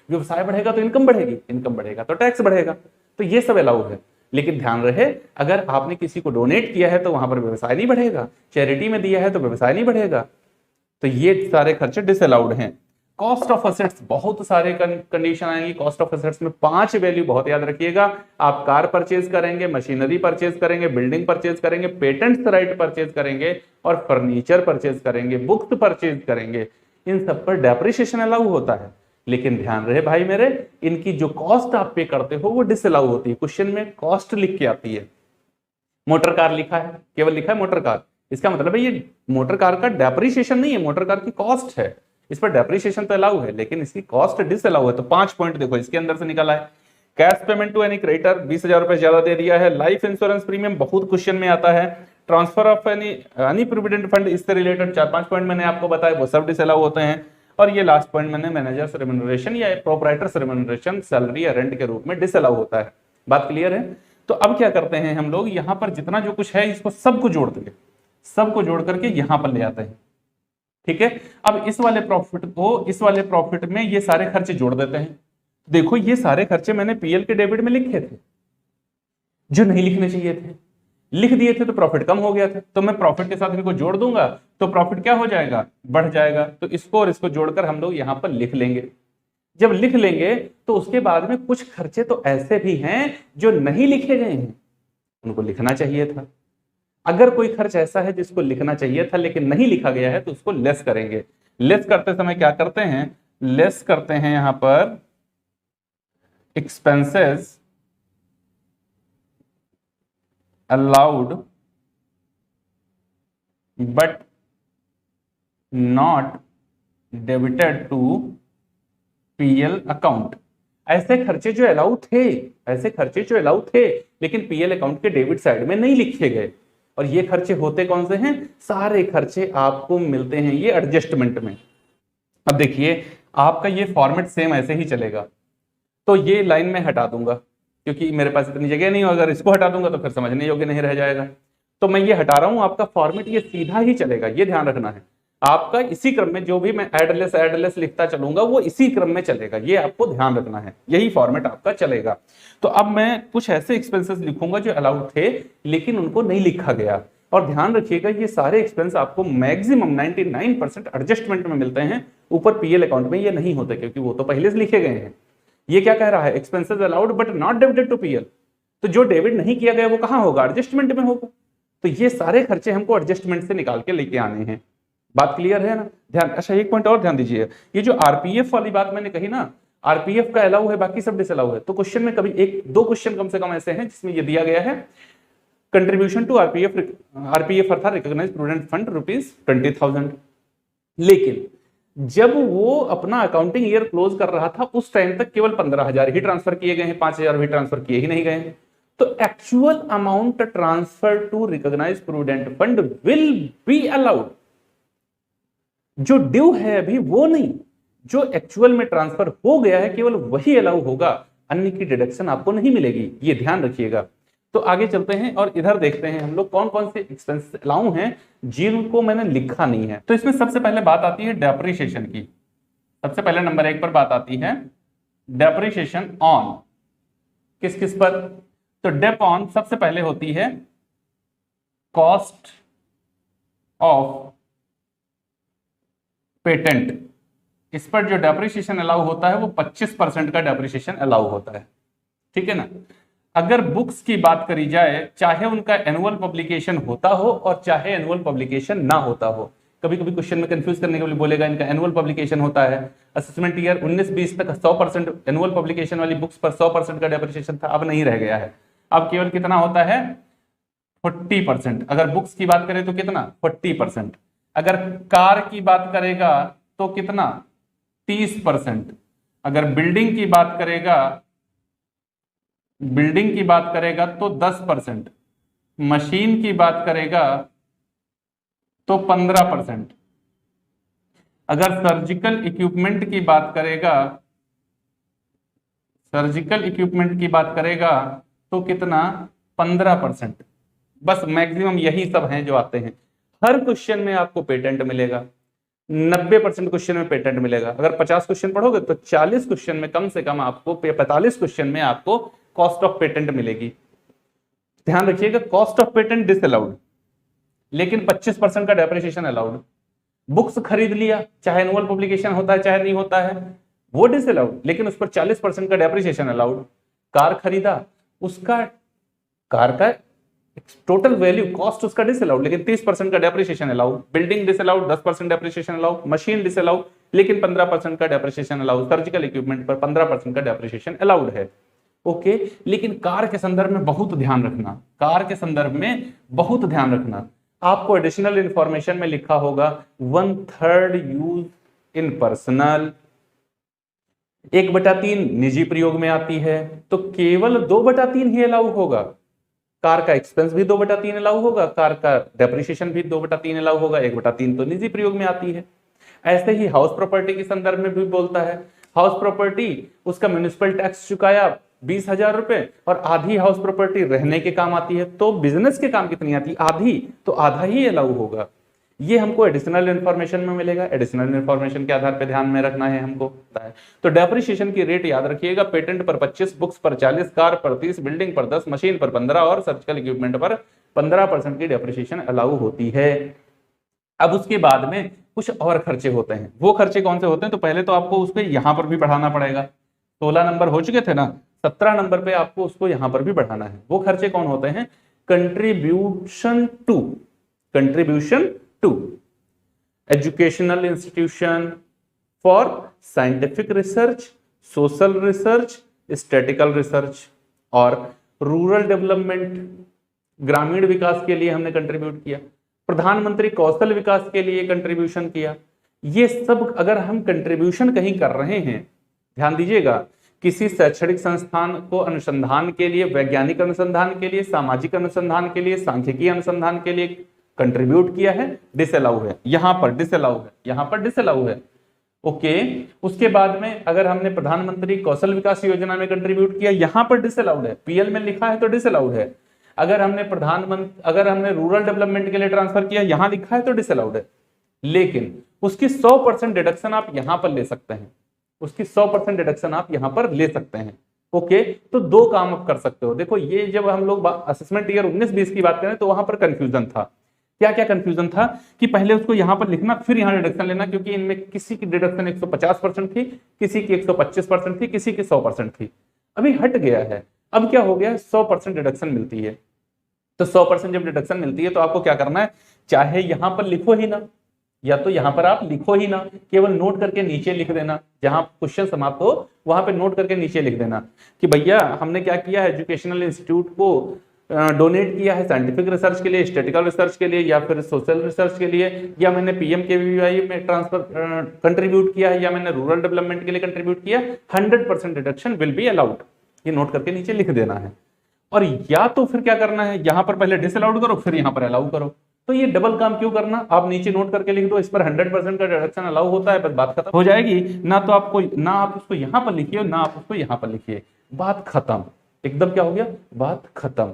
व्यवसाय बढ़ेगा तो इनकम बढ़ेगी, इनकम बढ़ेगा तो टैक्स बढ़ेगा, तो ये सब अलाउड है। लेकिन ध्यान रहे अगर आपने किसी को डोनेट किया है तो वहां पर व्यवसाय नहीं बढ़ेगा, चैरिटी में दिया है तो व्यवसाय नहीं बढ़ेगा, तो ये सारे खर्चे डिसअलाउड हैं। कॉस्ट ऑफ असेट्स, बहुत सारे कंडीशन आएंगी कॉस्ट ऑफ असेट्स में, 5 वैल्यू बहुत याद रखिएगा। आप कार परचेज करेंगे, मशीनरी परचेज करेंगे, बिल्डिंग परचेज करेंगे, पेटेंट्स राइट परचेज करेंगे और फर्नीचर परचेज करेंगे, बुक्स परचेज करेंगे, इन सब पर डेप्रिसिएशन अलाउ होता है। लेकिन ध्यान रहे भाई मेरे, इनकी जो कॉस्ट आप पे करते हो वो डिसअलाउ होती है। क्वेश्चन में कॉस्ट लिख के आती है, मोटर कार लिखा है, केवल लिखा है मोटर कार, इसका मतलब है ये मोटर कार का डेप्रिसिएशन नहीं है, मोटर कार की कॉस्ट है। इस पर डेप्रिसिएशन तो अलाउ है लेकिन इसकी कॉस्ट डिसअलाउ है। तो 5 पॉइंट देखो इसके अंदर से निकला है। Cash payment to any creditor 20,000 रुपए ज्यादा दे दिया है। लाइफ इंश्योरेंस प्रीमियम बहुत क्वेश्चन में आता है। Transfer of any provident fund इससे रिलेटेड 4-5 पॉइंट मैंने आपको बताया वो सब डिसअलाउ होते हैं। और ये लास्ट पॉइंट मैंने मैनेजर्स रेम्यूनरेशन या प्रोप्राइटर्स रेम्यूनरेशन सैलरी या रेंट के रूप में डिसअलाउ होता है। बात क्लियर है? तो अब क्या करते हैं हम लोग, यहाँ पर जितना जो कुछ है इसको सबको जोड़ देंगे, सबको जोड़ करके यहां पर ले आते हैं। ठीक है, अब इस वाले प्रॉफिट को इस वाले प्रॉफिट में ये सारे खर्चे जोड़ देते हैं। देखो ये सारे खर्चे मैंने पीएल के डेबिट में लिखे थे, जो नहीं लिखने चाहिए थे लिख दिए थे, तो प्रॉफिट कम हो गया था। तो मैं प्रॉफिट के साथ इनको जोड़ दूंगा तो प्रॉफिट क्या हो जाएगा, बढ़ जाएगा। तो इसको और इसको जोड़कर हम लोग यहां पर लिख लेंगे। जब लिख लेंगे तो उसके बाद में कुछ खर्चे तो ऐसे भी हैं जो नहीं लिखे गए हैं, उनको लिखना चाहिए था। अगर कोई खर्च ऐसा है जिसको लिखना चाहिए था लेकिन नहीं लिखा गया है तो उसको लेस करेंगे। लेस करते समय क्या करते हैं, लेस करते हैं यहां पर expenses allowed but not debited to PL account. ऐसे खर्चे जो अलाउ थे, ऐसे खर्चे जो अलाउ थे लेकिन पीएल अकाउंट के डेबिट साइड में नहीं लिखे गए। और ये खर्चे होते कौन से हैं, सारे खर्चे आपको मिलते हैं ये एडजस्टमेंट में। अब देखिए आपका ये फॉर्मेट सेम ऐसे ही चलेगा। तो ये लाइन में हटा दूंगा क्योंकि मेरे पास इतनी जगह नहीं हो, अगर इसको हटा दूंगा तो फिर समझने योग्य नहीं रह जाएगा। तो मैं ये हटा रहा हूं, आपका फॉर्मेट ये सीधा ही चलेगा, ये ध्यान रखना है। आपका इसी क्रम में जो भी मैं एडलेस लिखता चलूंगा वो इसी क्रम में चलेगा, ये आपको ध्यान रखना है, यही फॉर्मेट आपका चलेगा। तो अब मैं कुछ ऐसे एक्सपेंसेस लिखूंगा जो अलाउड थे लेकिन उनको नहीं लिखा गया। और ध्यान रखिएगा ये सारे एक्सपेंस आपको मैक्सिमम 99% एडजस्टमेंट में मिलते हैं, ऊपर पीएल अकाउंट में ये नहीं होते क्योंकि वो तो पहले से लिखे गए हैं। ये क्या कह रहा है, expenses allowed but not debited to PL. तो जो डेबिट नहीं किया गया वो कहां होगा, एडजस्टमेंट में होगा। तो ये सारे खर्चे हमको एडजस्टमेंट से निकाल के लेके आने हैं। बात क्लियर है ना? ध्यान, अच्छा एक पॉइंट और ध्यान दीजिए, ये जो आरपीएफ वाली बात मैंने कही ना, आरपीएफ का अलाउ है बाकी सब डिसअलाउ है। तो क्वेश्चन में कभी 1-2 क्वेश्चन कम से कम ऐसे हैं जिसमें ये दिया गया है कंट्रीब्यूशन टू आरपीएफ अर्थात रिकॉग्नाइज्ड प्रूडेंट फंड ₹20,000। लेकिन जब वो अपना अकाउंटिंग ईयर क्लोज कर रहा था उस टाइम तक केवल 15,000 ही ट्रांसफर किए गए हैं, 5,000 भी ट्रांसफर किए ही नहीं गए हैं। तो actual amount transfer to recognised prudent fund will be allowed. जो ड्यू है अभी वो नहीं, जो एक्चुअल में ट्रांसफर हो गया है केवल वही अलाउ होगा, अन्य की डिडक्शन आपको नहीं मिलेगी, ये ध्यान रखिएगा। तो आगे चलते हैं और इधर देखते हैं हम लोग कौन कौन से एक्सपेंस अलाउ हैं जिनको मैंने लिखा नहीं है। तो इसमें सबसे पहले बात आती है डेप्रिसिएशन की। सबसे पहले नंबर 1 पर बात आती है डेप्रिसिएशन ऑन, किस किस पर, तो डेप ऑन सबसे पहले होती है कॉस्ट ऑफ पेटेंट। इस पर जो डेप्रिसिएशन अलाउ होता है वो 25% का डेप्रिसिएशन अलाउ होता है, ठीक है ना। अगर बुक्स की बात करी जाए, चाहे उनका एनुअल पब्लिकेशन होता हो और चाहे एनुअल पब्लिकेशन ना होता हो, कभी कभी क्वेश्चन में कंफ्यूज करने के लिए बोलेगा इनका एनुअल पब्लिकेशन होता है, असेसमेंट ईयर 19-20 तक 100% एनुअल पब्लिकेशन वाली बुक्स पर 100% का डेप्रिसिएशन था, अब नहीं रह गया है। अब केवल कितना होता है 40%। अगर बुक्स की बात करें तो कितना 40%। अगर कार की बात करेगा तो कितना 30%। अगर बिल्डिंग की बात करेगा तो 10%। मशीन की बात करेगा तो 15%। अगर सर्जिकल इक्विपमेंट की बात करेगा तो कितना 15%। बस मैक्सिमम यही सब हैं जो आते हैं। हर क्वेश्चन में आपको पेटेंट मिलेगा, 90% क्वेश्चन में पेटेंट मिलेगा। अगर 50 क्वेश्चन पढ़ोगे तो 40 क्वेश्चन में कम से कम आपको 45 क्वेश्चन में आपको कॉस्ट ऑफ पेटेंट मिलेगी। ध्यान रखिएगा कॉस्ट ऑफ पेटेंट डिसअलाउड लेकिन 25% का डेप्रिसिएशन अलाउड। बुक्स खरीद लिया, चाहे एनुअल पब्लिकेशन होता है चाहे नहीं होता है, वो डिसअलाउड लेकिन उस पर 40% का डेप्रिसिएशन अलाउड। कार खरीदा, उसका कार का टोटल वैल्यू कॉस्ट उसका डिसअलाउड लेकिन 30% का depreciation allowed. Building disallowed 10% depreciation allowed. Machine disallowed लेकिन 15% का डेप्रिसिएशन अलाउड। सर्जिकल इक्विपमेंट पर 15% का डेप्रिसिएशन अलाउड है, ओके। लेकिन कार के संदर्भ में बहुत ध्यान रखना, कार के संदर्भ में बहुत ध्यान रखना। आपको एडिशनल इंफॉर्मेशन में लिखा होगा 1/3 यूज इन पर्सनल, 1/3 निजी प्रयोग में आती है, तो केवल 2/3 ही अलाउ होगा। कार का एक्सपेंस भी 2/3 अलाउ होगा, कार का डेप्रिसिएशन भी 2/3 अलाउ होगा, 1/3 तो निजी प्रयोग में आती है। ऐसे ही हाउस प्रॉपर्टी के संदर्भ में भी बोलता है, हाउस प्रॉपर्टी उसका म्युनिसिपल टैक्स चुकाया 20,000 रुपए और आधी हाउस प्रॉपर्टी रहने के काम आती है, तो बिजनेस के काम कितनी आती है, आधी, तो आधा ही अलाउ होगा। ये हमको एडिशनल इंफॉर्मेशन में मिलेगा, एडिशनल इंफॉर्मेशन के आधार पर ध्यान में रखना है हमको। तो डेप्रिसिएशन की रेट याद रखिएगा, पेटेंट पर 25, बुक्स पर 40, कार पर 30, बिल्डिंग पर 10, मशीन पर 15 और सर्जिकल इक्विपमेंट पर 15% की डेप्रिसिएशन अलाउ होती है। अब उसके बाद में कुछ और खर्चे होते हैं। वो खर्चे कौन से होते हैं, तो पहले तो आपको उसको यहां पर भी बढ़ाना पड़ेगा। 16 नंबर हो चुके थे ना, 17 नंबर पे आपको उसको यहां पर भी बढ़ाना है। वो खर्चे कौन होते हैं, contribution to educational institution for scientific research, social research, statistical research और रूरल डेवलपमेंट, ग्रामीण विकास के लिए हमने कंट्रीब्यूट किया, प्रधानमंत्री कौशल विकास के लिए कंट्रीब्यूशन किया। ये सब अगर हम कंट्रीब्यूशन कहीं कर रहे हैं, ध्यान दीजिएगा, किसी शैक्षणिक संस्थान को अनुसंधान के लिए, वैज्ञानिक अनुसंधान के लिए, सामाजिक अनुसंधान के लिए, सांख्यिकी अनुसंधान के लिए कंट्रीब्यूट किया है, डिसअलाउ है, यहां पर डिसअलाउ है, यहां पर डिसअलाउ है। ओके, उसके बाद में अगर हमने प्रधानमंत्री कौशल विकास योजना में कंट्रीब्यूट किया, यहां पर डिसअलाउड है, पीएल में लिखा है तो डिसअलाउड है। अगर हमने रूरल डेवलपमेंट के लिए ट्रांसफर किया, यहां लिखा है तो डिसअलाउड है। लेकिन उसकी 100% डिडक्शन आप यहां पर ले सकते हैं, उसकी 100% डिडक्शन आप यहां पर ले सकते हैं। ओके, तो दो काम आप कर सकते हो। देखो, ये जब हम लोग असेसमेंट ईयर 19-20 की बात करें तो वहां पर कंफ्यूजन था। क्या क्या कंफ्यूजन था कि पहले उसको यहां पर लिखना फिर यहां डिडक्शन लेना, क्योंकि इनमें किसी की डिडक्शन 150% थी, किसी की 125% थी, किसी की 100% थी। अभी हट गया है, अब क्या हो गया, 100% डिडक्शन मिलती है। तो 100% जब डिडक्शन मिलती है तो आपको क्या करना है, चाहे यहां पर लिखो ही ना, या तो यहां पर आप लिखो ही ना, केवल नोट करके नीचे लिख देना, जहां क्वेश्चन समाप्त हो वहां पे नोट करके नीचे लिख देना कि भैया हमने क्या किया है, एजुकेशनल इंस्टीट्यूट को डोनेट किया है साइंटिफिक रिसर्च के लिए, स्टैटिकल रिसर्च के लिए, या फिर सोशल रिसर्च के लिए, या मैंने पीएमकेवीवाई में ट्रांसफर कंट्रीब्यूट किया है, या मैंने रूरल डेवलपमेंट के लिए कंट्रीब्यूट किया, 100% डिडक्शन विल बी अलाउड। ये नोट करके नीचे लिख देना है। और या तो फिर क्या करना है, यहां पर पहले डिसअलाउड करो फिर यहां पर अलाउ करो। तो ये डबल काम क्यों करना, आप नीचे नोट करके लिख दो इस पर 100% का डिडक्शन अलाउ होता है, बस बात खत्म हो जाएगी। ना तो आपको, ना आप उसको यहां पर लिखिए, ना आप उसको यहां पर लिखिए, बात खत्म। एकदम क्या हो गया, बात खत्म।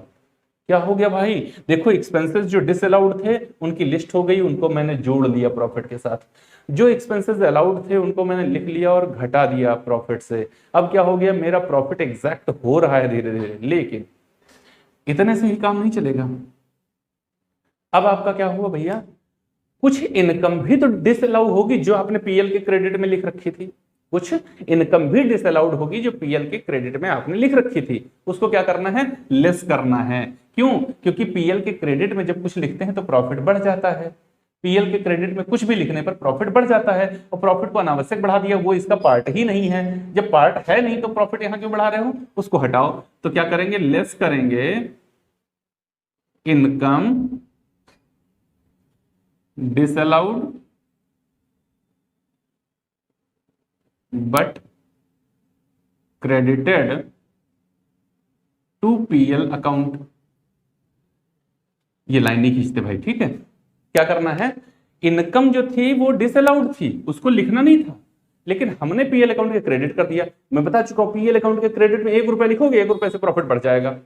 क्या हो गया भाई, देखो एक्सपेंसेस जो डिसअलाउड थे उनकी लिस्ट हो गई, उनको मैंने जोड़ लिया प्रॉफिट के साथ। जो एक्सपेंसेस अलाउड थे उनको मैंने लिख लिया और घटा दिया प्रॉफिट से। अब क्या हो गया, मेरा प्रॉफिट एग्जैक्ट हो रहा है धीरे धीरे। लेकिन इतने से ही काम नहीं चलेगा। अब आपका क्या हुआ भैया, कुछ इनकम भी तो डिसअलाउ होगी जो आपने पीएल के क्रेडिट में लिख रखी थी, कुछ इनकम भी डिसअलाउड होगी जो पीएल के क्रेडिट में आपने लिख रखी थी। उसको क्या करना है, लेस करना है। क्यों, क्योंकि पीएल के क्रेडिट में जब कुछ लिखते हैं तो प्रॉफिट बढ़ जाता है। पीएल के क्रेडिट में कुछ भी लिखने पर प्रॉफिट बढ़ जाता है, और प्रॉफिट को अनावश्यक बढ़ा दिया, वो इसका पार्ट ही नहीं है। जब पार्ट है नहीं तो प्रॉफिट यहां क्यों बढ़ा रहे हो, उसको हटाओ। तो क्या करेंगे, लेस करेंगे income disallowed but credited to PL account. ये लाइन नहीं खींचते भाई, ठीक है। क्या करना है, इनकम जो थी वो डिसअलाउड थी, उसको लिखना नहीं था, लेकिन हमने पीएल अकाउंट के क्रेडिट कर दिया। मैं बता चुका हूं, पीएल अकाउंट के क्रेडिट में 1 रुपया लिखोगे, 1 रुपए से प्रॉफिट बढ़ जाएगा।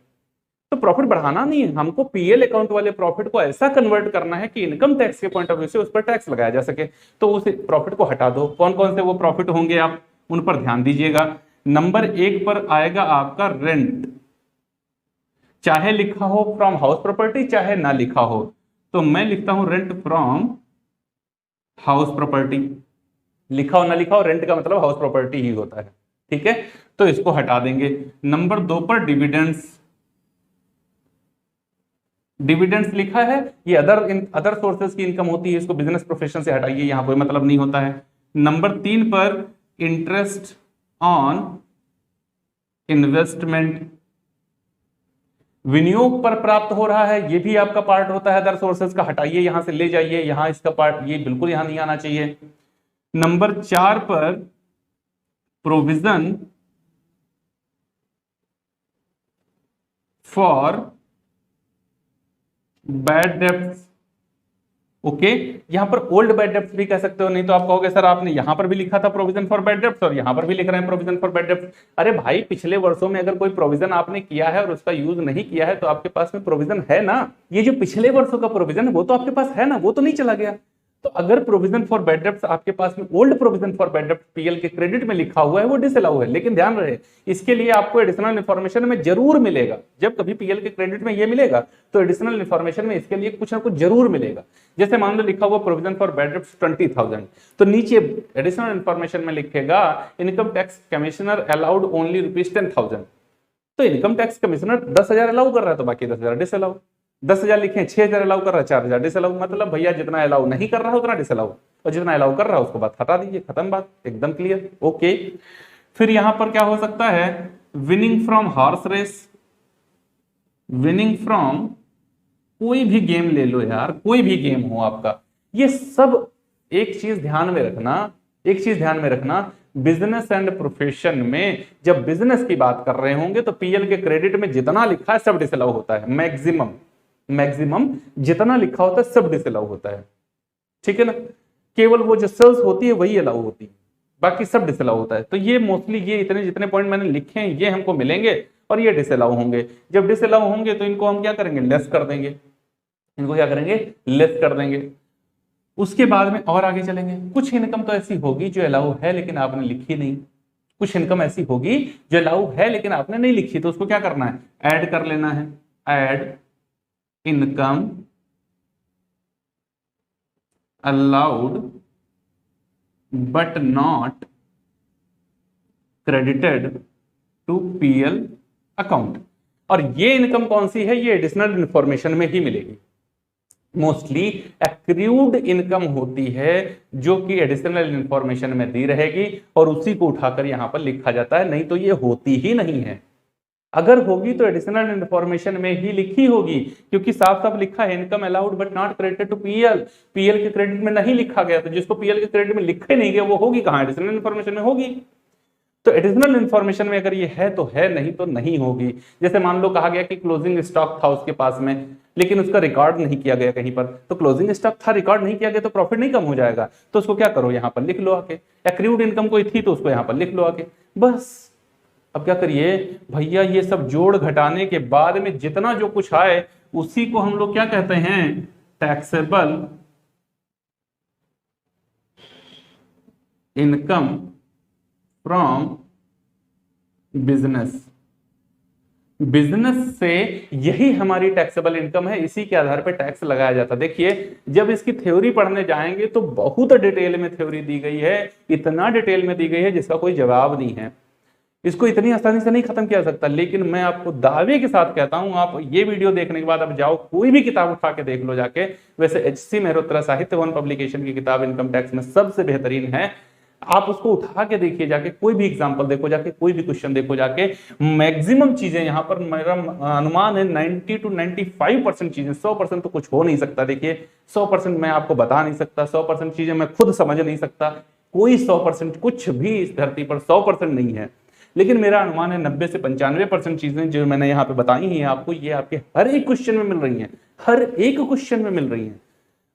तो प्रॉफिट बढ़ाना नहीं है हमको, पीएल अकाउंट वाले प्रॉफिट को ऐसा कन्वर्ट करना है कि इनकम टैक्स के पॉइंट ऑफ व्यू से उस पर टैक्स लगाया जा सके। तो उस प्रॉफिट को हटा दो। कौन कौन से वो प्रॉफिट होंगे आप उन पर ध्यान दीजिएगा। नंबर 1 पर आएगा आपका रेंट, चाहे लिखा हो फ्रॉम हाउस प्रॉपर्टी चाहे ना लिखा हो, तो मैं लिखता हूं रेंट फ्रॉम हाउस प्रॉपर्टी। लिखा हो ना लिखा हो, रेंट का मतलब हाउस प्रॉपर्टी ही होता है, ठीक है। तो इसको हटा देंगे। नंबर 2 पर डिविडेंड्स, डिविडेंड्स लिखा है, ये अदर सोर्सेज की इनकम होती है, इसको बिजनेस प्रोफेशन से हटाइए, यहां कोई मतलब नहीं होता है। नंबर 3 पर इंटरेस्ट ऑन इन्वेस्टमेंट, विनियोग पर प्राप्त हो रहा है, ये भी आपका पार्ट होता है अदर सोर्सेज का, हटाइए, यहां से ले जाइए, यहां इसका पार्ट, ये बिल्कुल यहां नहीं आना चाहिए। नंबर 4 पर provision for bad debts. Okay, यहां पर ओल्ड बैड डेब्ट्स भी कह सकते हो, नहीं तो आप कहोगे सर आपने यहां पर भी लिखा था प्रोविजन फॉर बैड डेब्ट्स और यहां पर भी लिख रहे हैं प्रोविजन फॉर बैड डेब्ट्स। अरे भाई, पिछले वर्षों में अगर कोई प्रोविजन आपने किया है और उसका यूज नहीं किया है तो आपके पास में प्रोविजन है ना। ये जो पिछले वर्षों का प्रोविजन है वो तो आपके पास है ना, वो तो नहीं चला गया। तो अगर प्रोविजन फॉर बैड डेब्ट्स आपके पास में old provision for bad debts PL के क्रेडिट में लिखा हुआ है, वो डिसअलाउ है। लेकिन ध्यान रहे, इसके लिए आपको एडिशनल इन्फॉर्मेशन में जरूर मिलेगा। जब कभी पीएल के क्रेडिट में ये मिलेगा तो एडिशनल इन्फॉर्मेशन में इसके लिए कुछ ना कुछ जरूर मिलेगा। जैसे मान लो लिखा हुआ प्रोविजन फॉर बैड डेब्ट्स 20,000, तो नीचे एडिशनल इन्फॉर्मेशन में लिखेगा income tax commissioner allowed only ₹10,000। तो इनकम टैक्स कमिश्नर 10,000 अलाउ कर रहा है तो बाकी 10,000 डिसअलाउ। 10,000 लिखे, 6,000 अलाउ कर रहा है, 4,000 डिसअलाउ। मतलब भैया जितना अलाउ नहीं कर रहा है उतना डिसअलाउ, और जितना अलाउ कर रहा है उसको बात हटा दीजिए, खत्म बात, एकदम क्लियर। ओके, फिर यहां पर क्या हो सकता है, winning from horse race, winning from कोई भी गेम ले लो यार, कोई भी गेम हो आपका, ये सब एक चीज ध्यान में रखना, एक चीज ध्यान में रखना, बिजनेस एंड प्रोफेशन में जब बिजनेस की बात कर रहे होंगे तो पीएल के क्रेडिट में जितना लिखा है सब डिसअलाउ होता है। मैक्सिमम जितना लिखा होता है सब डिसअलाउ होता है, ठीक है ना। केवल वो जो सेल्स होती है वही अलाउ होती है, बाकी सब डिसअलाउ होता है। तो ये मोस्टली ये इतने जितने पॉइंट मैंने लिखे हैं ये हमको मिलेंगे और ये डिसअलाउ होंगे। जब डिसअलाउ होंगे तो इनको हम क्या करेंगे, लेस कर देंगे, इनको क्या करेंगे, लेस कर देंगे। उसके बाद में और आगे चलेंगे। कुछ इनकम तो ऐसी होगी जो अलाउ है लेकिन आपने लिखी नहीं, कुछ इनकम ऐसी होगी जो अलाउ है लेकिन आपने नहीं लिखी, तो उसको क्या करना है, ऐड कर लेना है। Add income allowed but not credited to PL account. और ये इनकम कौन सी है, ये एडिशनल इंफॉर्मेशन में ही मिलेगी। मोस्टली एक्रूड इनकम होती है जो कि एडिशनल इंफॉर्मेशन में दी रहेगी और उसी को उठाकर यहां पर लिखा जाता है, नहीं तो ये होती ही नहीं है। अगर होगी तो एडिशनल इंफॉर्मेशन में ही लिखी होगी, क्योंकि साफ साफ लिखा है income allowed but not credited to PL. PL के क्रेडिट में नहीं लिखा गया, तो जिसको पीएल के क्रेडिट में लिखे नहीं गया वो होगी कहां, एडिशनल इंफॉर्मेशन में होगी। तो एडिशनल इंफॉर्मेशन में अगर ये है तो है, नहीं तो नहीं होगी। जैसे मान लो कहा गया कि क्लोजिंग स्टॉक था उसके पास में लेकिन उसका रिकॉर्ड नहीं किया गया कहीं पर, तो क्लोजिंग स्टॉक था, रिकॉर्ड नहीं किया गया तो प्रॉफिट नहीं कम हो जाएगा, तो उसको क्या करो, यहां पर लिख लो आके। एक्रूड इनकम कोई थी तो उसको यहां पर लिख लो आके, बस। अब क्या करिए भैया, ये सब जोड़ घटाने के बाद में जितना जो कुछ आए उसी को हम लोग क्या कहते हैं, taxable income from business. Business से यही हमारी टैक्सेबल इनकम है, इसी के आधार पर टैक्स लगाया जाता है। देखिए जब इसकी थ्योरी पढ़ने जाएंगे तो बहुत डिटेल में थ्योरी दी गई है, इतना डिटेल में दी गई है जिसका कोई जवाब नहीं है। इसको इतनी आसानी से नहीं खत्म किया सकता, लेकिन मैं आपको दावे के साथ कहता हूं, आप ये वीडियो देखने के बाद अब जाओ कोई भी किताब उठा के देख लो जाके। वैसे एचसी मेहरोत्रा साहित्य वन पब्लिकेशन की किताब इनकम टैक्स में सबसे बेहतरीन है, आप उसको उठा के देखिए जाके, कोई भी एग्जांपल देखो जाके, कोई भी क्वेश्चन देखो जाके। मैक्सिमम चीजें यहाँ पर मेरा अनुमान है 90 to 95% चीजें, 100% तो कुछ हो नहीं सकता। देखिए 100% मैं आपको बता नहीं सकता, 100% चीजें मैं खुद समझ नहीं सकता, कोई 100% कुछ भी इस धरती पर 100% नहीं है। लेकिन मेरा अनुमान है 90 से 95% चीजें जो मैंने यहाँ पे बताई हैं आपको, ये आपके हर एक क्वेश्चन में मिल रही हैं, हर एक क्वेश्चन में मिल रही हैं।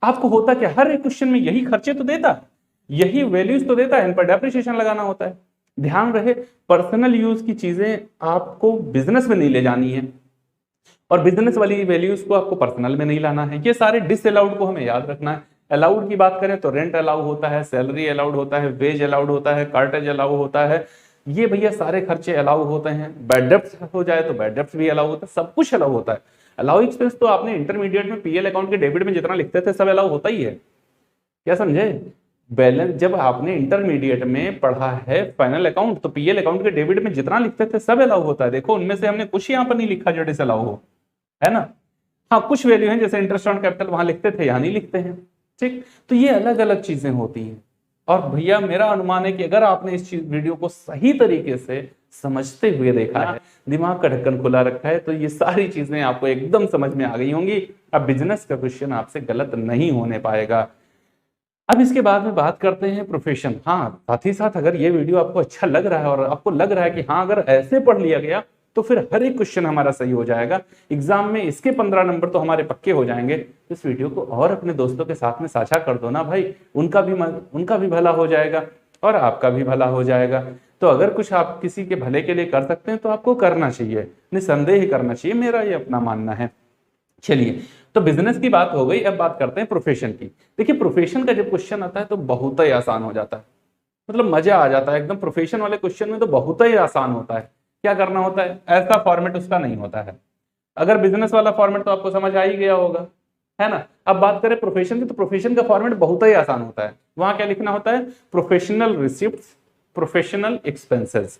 आपको होता क्या, हर एक क्वेश्चन में यही खर्चे तो देता, यही वैल्यूज तो देता है, इन पर डेप्रिसिएशन लगाना होता है। ध्यान रहे, पर्सनल यूज की चीजें आपको बिजनेस में नहीं ले जानी है और बिजनेस वाली वैल्यूज को आपको पर्सनल में नहीं लाना है। ये सारे डिसअलाउड को हमें याद रखना है। अलाउड की बात करें तो रेंट अलाउ होता है, सैलरी अलाउड होता है, वेज अलाउड होता है, कार्टेज अलाउ होता है, ये भैया सारे खर्चे अलाउ होते हैं। बैड डेब्ट्स हो जाए तो बैड डेब्ट्स भी अलाउ होता है, सब कुछ अलाउ होता है। अलाउ एक्सपेंस तो आपने इंटरमीडिएट में पीएल अकाउंट के डेबिट में जितना लिखते थे सब अलाउ होता ही है, क्या समझे। बैलेंस जब आपने इंटरमीडिएट में पढ़ा है फाइनल अकाउंट, तो पीएल अकाउंट के डेबिट में जितना लिखते थे सब अलाउ होता है। देखो उनमें से हमने कुछ यहाँ पर नहीं लिखा जो डिसअलाउ हो, है ना। हाँ कुछ वैल्यू है जैसे इंटरेस्ट ऑन कैपिटल वहां लिखते थे, यहाँ नहीं लिखते हैं, ठीक। तो ये अलग अलग चीजें होती हैं। और भैया मेरा अनुमान है कि अगर आपने इस वीडियो को सही तरीके से समझते हुए देखा है, दिमाग का ढक्कन खुला रखा है, तो ये सारी चीजें आपको एकदम समझ में आ गई होंगी। अब बिजनेस का क्वेश्चन आपसे गलत नहीं होने पाएगा। अब इसके बाद में बात करते हैं प्रोफेशन। हाँ, साथ ही साथ अगर ये वीडियो आपको अच्छा लग रहा है और आपको लग रहा है कि हाँ अगर ऐसे पढ़ लिया गया तो फिर हर एक क्वेश्चन हमारा सही हो जाएगा, एग्जाम में इसके 15 नंबर तो हमारे पक्के हो जाएंगे, तो इस वीडियो को और अपने दोस्तों के साथ में साझा कर दो ना भाई, उनका भी भला हो जाएगा और आपका भी भला हो जाएगा। तो अगर कुछ आप किसी के भले के लिए कर सकते हैं तो आपको करना चाहिए, निसंदेह करना चाहिए, मेरा ये अपना मानना है। चलिए, तो बिजनेस की बात हो गई, अब बात करते हैं प्रोफेशन की। देखिए, प्रोफेशन का जब क्वेश्चन आता है तो बहुत ही आसान हो जाता है, मतलब मजा आ जाता है एकदम। प्रोफेशन वाले क्वेश्चन में तो बहुत ही आसान होता है। क्या करना होता है, ऐसा फॉर्मेट उसका नहीं होता है। अगर बिजनेस वाला फॉर्मेट तो आपको समझ आ ही गया होगा, है ना। अब बात करें प्रोफेशन की, तो प्रोफेशन का फॉर्मेट बहुत ही आसान होता है। वहां क्या लिखना होता है, professional receipts, professional expenses,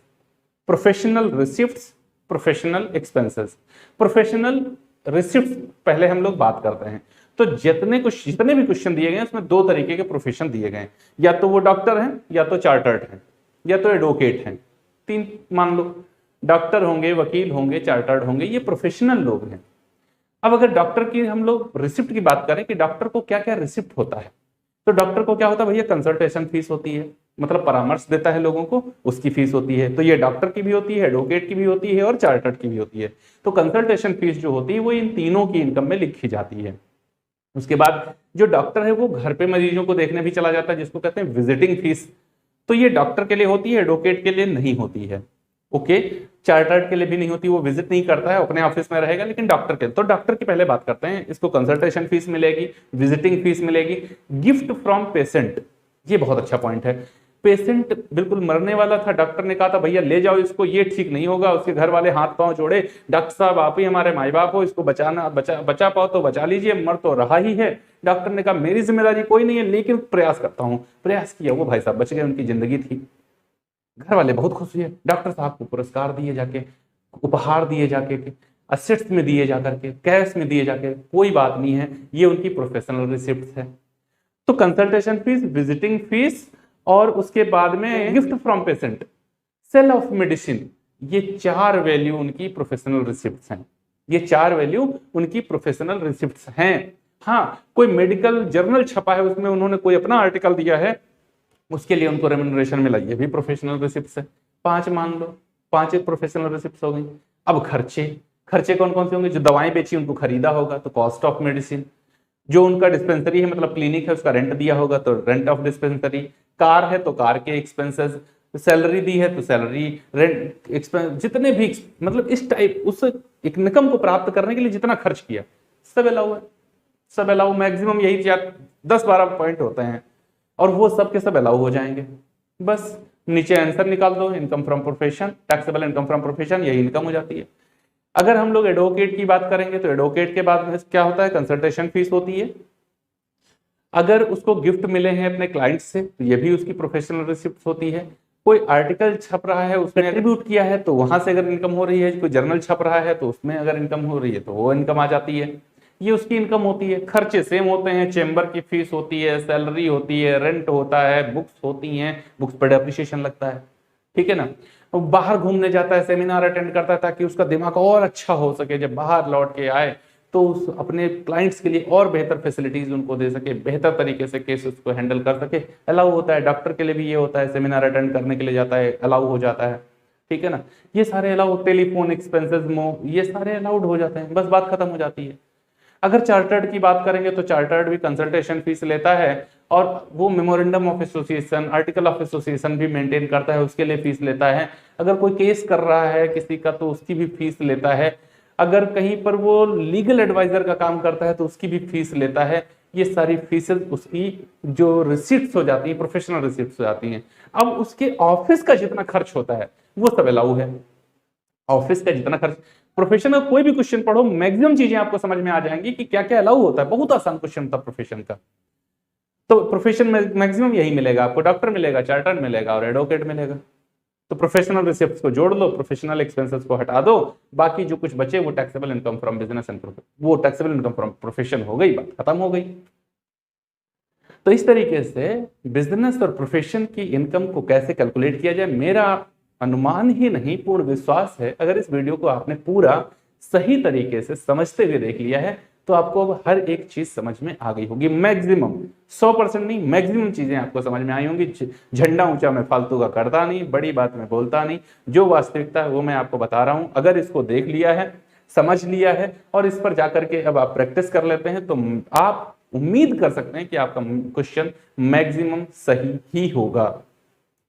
professional receipts, professional expenses. Professional receipt पहले हम लोग बात करते हैं। तो जितने भी क्वेश्चन दिए गए उसमें दो तरीके के प्रोफेशन दिए गए हैं, या तो वो डॉक्टर हैं, या तो चार्टर्ड हैं, या तो एडवोकेट हैं। तीन मान लो, डॉक्टर होंगे, वकील होंगे, चार्टर्ड होंगे, ये प्रोफेशनल लोग हैं। अब अगर डॉक्टर की हम लोग रिसिप्ट की बात करें कि डॉक्टर को क्या क्या रिसिप्ट होता है, तो डॉक्टर को क्या होता है भैया, कंसल्टेशन फीस होती है, मतलब परामर्श देता है लोगों को, उसकी फीस होती है। तो ये डॉक्टर की भी होती है, एडवोकेट की भी होती है और चार्टर्ड की भी होती है। तो कंसल्टेशन फीस जो होती है वो इन तीनों की इनकम में लिखी जाती है। उसके बाद जो डॉक्टर है वो घर पे मरीजों को देखने भी चला जाता है, जिसको कहते हैं विजिटिंग फीस। तो ये डॉक्टर के लिए होती है, एडवोकेट के लिए नहीं होती है। ओके, चार्टर्ड के लिए भी नहीं होती, वो विजिट नहीं करता है, अपने ऑफिस में रहेगा। लेकिन डॉक्टर के, तो डॉक्टर की पहले बात करते हैं, इसको कंसल्टेशन फीस मिलेगी, विजिटिंग फीस मिलेगी। गिफ्ट फ्रॉम पेशेंट, ये बहुत अच्छा पॉइंट है। पेशेंट बिल्कुल मरने वाला था, डॉक्टर ने कहा था भैया ले जाओ इसको, ये ठीक नहीं होगा। उसके घर वाले हाथ पांव जोड़े, डॉक्टर साहब आप ही हमारे माई बाप हो, इसको बचा पाओ तो बचा लीजिए, मर तो रहा ही है। डॉक्टर ने कहा मेरी जिम्मेदारी कोई नहीं है, लेकिन प्रयास करता हूं। प्रयास किया, वो भाई साहब बच गए, उनकी जिंदगी थी। घर वाले बहुत खुश हुए, डॉक्टर साहब को पुरस्कार दिए जाके, उपहार दिए जाके, असेट्स में दिए जाकर के, कैश में दिए जाके, कोई बात नहीं है, ये उनकी प्रोफेशनल रिसिप्ट है। तो कंसल्टेशन फीस, विजिटिंग फीस और उसके बाद में gift from patient, sale of medicine, ये चार वैल्यू उनकी प्रोफेशनल रिसिप्ट्स हैं। ये चार वैल्यू उनकी प्रोफेशनल रिसिप्ट्स हैं। हाँ, कोई मेडिकल जर्नल छपा है, उसमें उन्होंने कोई अपना आर्टिकल दिया है, उसके लिए उनको रेम्यूनरेशन मिला, ये भी प्रोफेशनल रिसिप्ट्स है। पांच मान लो, पांच प्रोफेशनल रिसिप्ट्स हो गई। अब खर्चे, खर्चे कौन कौन से होंगे, जो दवाएं बेची उनको खरीदा होगा तो कॉस्ट ऑफ मेडिसिन, जो उनका डिस्पेंसरी है मतलब क्लिनिक है उसका रेंट दिया होगा तो रेंट ऑफ डिस्पेंसरी, कार है तो कार के एक्सपेंसेस, सैलरी दी है तो सैलरी, रेंट एक्सपेंस, जितने भी मतलब इस टाइप उस इनकम को प्राप्त करने के लिए जितना खर्च किया सब अलाउ है। सब अलाउ, मैक्सिमम यही 10-12 पॉइंट होते हैं और वो सब के सब अलाउ हो जाएंगे। बस नीचे आंसर निकाल दो, income from profession, taxable income from profession, यही इनकम हो जाती है। अगर हम लोग एडवोकेट की बात करेंगे तो एडवोकेट के बाद में क्या होता है, कंसल्टेशन फीस होती है। अगर उसको गिफ्ट मिले हैं अपने क्लाइंट से तो ये भी उसकी प्रोफेशनल रिसिप्ट होती है। कोई आर्टिकल छप रहा है उसने एट्रीब्यूट किया है तो वहां से अगर इनकम हो रही है, कोई जर्नल छप रहा है तो उसमें अगर इनकम हो रही है तो वो इनकम आ जाती है, ये उसकी इनकम होती है। खर्चे सेम होते हैं, चेंबर की फीस होती है, सैलरी होती है, रेंट होता है, बुक्स होती हैं, बुक्स पर डेप्रिसिएशन लगता है, ठीक है ना। बाहर घूमने जाता है, सेमिनार अटेंड करता है ताकि उसका दिमाग और अच्छा हो सके, जब बाहर लौट के आए तो उस अपने क्लाइंट्स के लिए और बेहतर फैसिलिटीज उनको दे सके, बेहतर तरीके से केस उसको हैंडल कर सके, अलाउ होता है। डॉक्टर के लिए भी ये होता है, सेमिनार अटेंड करने के लिए जाता है, अलाउ हो जाता है, ठीक है ना। ये सारे अलाउ, टेलीफोन एक्सपेंसेस ये सारे अलाउड हो जाते हैं, बस बात खत्म हो जाती है। अगर चार्टर्ड की बात करेंगे तो चार्टर्ड भी कंसल्टेशन फीस लेता है और वो memorandum of association, article of association भी मेंटेन करता है, उसके लिए फीस लेता है। अगर कोई केस कर रहा है किसी का तो उसकी भी फीस लेता है। अगर कहीं पर वो लीगल एडवाइजर का काम करता है तो उसकी भी फीस लेता है। ये सारी फीसेस उसकी जो रिसिप्ट्स हो जाती है, प्रोफेशनल रिसिप्ट्स हो जाती हैं। अब उसके ऑफिस का जितना खर्च होता है वो सब अलाउ है। ऑफिस का जितना खर्च, प्रोफेशन का कोई भी क्वेश्चन पढ़ो, मैक्सिमम चीजें आपको समझ में आ जाएंगी कि क्या क्या अलाउ होता है। बहुत आसान क्वेश्चन था प्रोफेशन का। तो प्रोफेशन में मैक्सिमम यही मिलेगा आपको, डॉक्टर मिलेगा, चार्टर्ड मिलेगा और एडवोकेट मिलेगा। तो प्रोफेशनल रिसिप्ट्स को जोड़ लो, प्रोफेशनल एक्सपेंसेस को हटा दो, बाकी जो कुछ बचे वो taxable income from business and वो टैक्सेबल इनकम फ्रॉम प्रोफेशन हो गई, बात खत्म हो गई। तो इस तरीके से बिजनेस और प्रोफेशन की इनकम को कैसे कैलकुलेट किया जाए, मेरा अनुमान ही नहीं पूर्ण विश्वास है, अगर इस वीडियो को आपने पूरा सही तरीके से समझते हुए देख लिया है तो आपको अब हर एक चीज समझ में आ गई होगी, मैक्सिमम 100% नहीं, मैक्सिमम चीजें आपको समझ में आई होंगी। झंडा ऊंचा मैं फालतू का करता नहीं, बड़ी बात मैं बोलता नहीं, जो वास्तविकता है वो मैं आपको बता रहा हूं। अगर इसको देख लिया है, समझ लिया है और इस पर जाकर के अब आप प्रैक्टिस कर लेते हैं तो आप उम्मीद कर सकते हैं कि आपका क्वेश्चन मैक्सिमम सही ही होगा।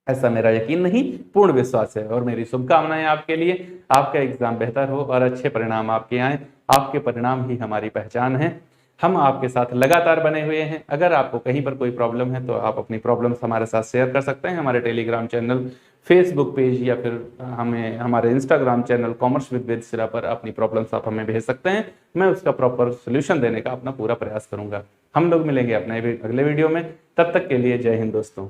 ऐसा मेरा यकीन नहीं, पूर्ण विश्वास है। और मेरी शुभकामनाएं आपके लिए, आपका एग्जाम बेहतर हो और अच्छे परिणाम आपके आए। आपके परिणाम ही हमारी पहचान है। हम आपके साथ लगातार बने हुए हैं। अगर आपको कहीं पर कोई प्रॉब्लम है तो आप अपनी प्रॉब्लम्स हमारे साथ शेयर कर सकते हैं। हमारे टेलीग्राम चैनल, फेसबुक पेज या फिर हमें हमारे Instagram channel commerce with Vedashira पर अपनी प्रॉब्लम्स आप हमें भेज सकते हैं। मैं उसका प्रॉपर सोल्यूशन देने का अपना पूरा प्रयास करूंगा। हम लोग मिलेंगे अपने अगले वीडियो में, तब तक के लिए जय हिंद दोस्तों।